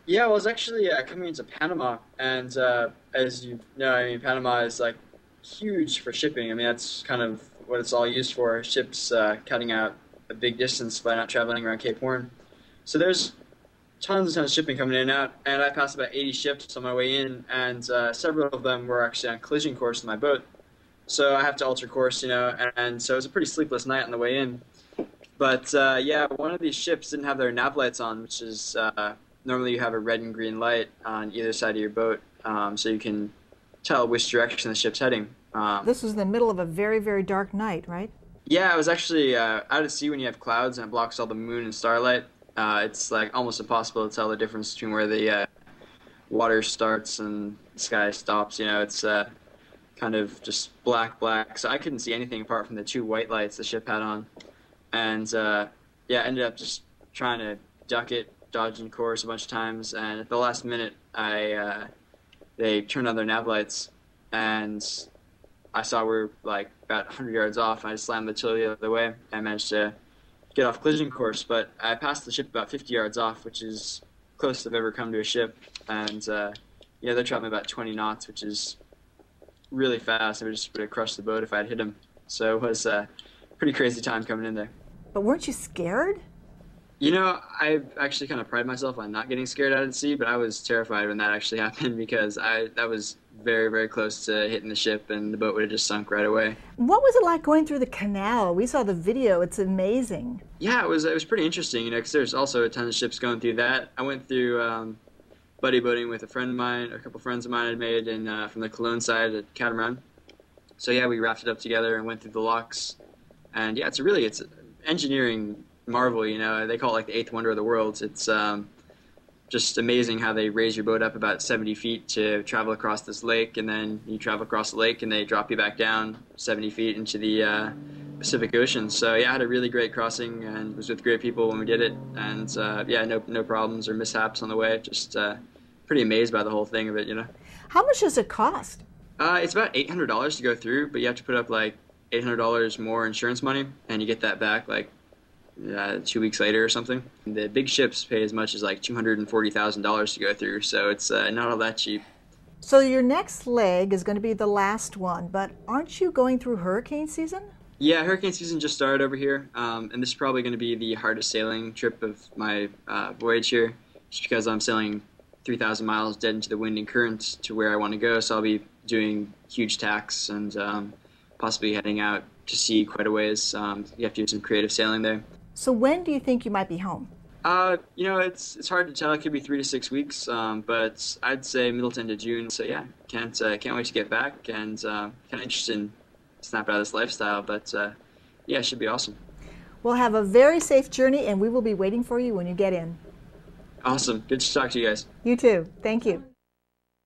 Yeah, I was actually coming into Panama, and as you know, I mean, Panama is like huge for shipping. I mean, that's kind of what it's all used for. Ships cutting out a big distance by not traveling around Cape Horn. So there's tons and tons of shipping coming in and out, and I passed about 80 ships on my way in, and several of them were actually on collision course with my boat. So I have to alter course, and so it was a pretty sleepless night on the way in. But yeah, one of these ships didn't have their nav lights on, which is normally you have a red and green light on either side of your boat, so you can tell which direction the ship's heading. This was in the middle of a very, very dark night, right? Yeah, I was actually out at sea when you have clouds and it blocks all the moon and starlight. It's like almost impossible to tell the difference between where the water starts and the sky stops. It's kind of just black, black. So I couldn't see anything apart from the two white lights the ship had on. And yeah, I ended up just trying to duck it, dodging course a bunch of times. And at the last minute, they turned on their nav lights, and I saw we're like about 100 yards off. I just slammed the tiller the other way. I managed to get off collision course, but I passed the ship about 50 yards off, which is closest I've ever come to a ship. And yeah, they're traveling about 20 knots, which is really fast. I would have crushed the boat if I'd hit them. So it was a pretty crazy time coming in there. But weren't you scared? I've actually kind of pride myself on not getting scared out at sea, but I was terrified when that actually happened because that was very, very close to hitting the ship and the boat would have just sunk right away. What was it like going through the canal? We saw the video. It's amazing. Yeah, it was pretty interesting, because there's also a ton of ships going through that. I went through buddy boating with a friend of mine, a couple friends of mine had made, and from the Cologne side at Catamaran. So yeah, we rafted up together and went through the locks. And yeah, it's engineering marvel, They call it like the eighth wonder of the world. It's just amazing how they raise your boat up about 70 feet to travel across this lake, and then you travel across the lake and they drop you back down 70 feet into the Pacific Ocean. So yeah, I had a really great crossing and was with great people when we did it. And yeah, no problems or mishaps on the way. Just pretty amazed by the whole thing of it. How much does it cost? It's about $800 to go through, but you have to put up like $800 more insurance money, and you get that back like 2 weeks later or something. The big ships pay as much as like $240,000 to go through, so it's not all that cheap. So your next leg is going to be the last one, but aren't you going through hurricane season? Yeah, hurricane season just started over here, and this is probably going to be the hardest sailing trip of my voyage here, just because I'm sailing 3,000 miles dead into the wind and current to where I want to go, so I'll be doing huge tacks and possibly heading out to sea quite a ways. You have to do some creative sailing there. So when do you think you might be home? It's hard to tell. It could be 3 to 6 weeks, but I'd say middle to end of June. So yeah, can't wait to get back, and kind of interested in snapping out of this lifestyle. But yeah, it should be awesome. We'll have a very safe journey, and we will be waiting for you when you get in. Awesome. Good to talk to you guys. You too. Thank you.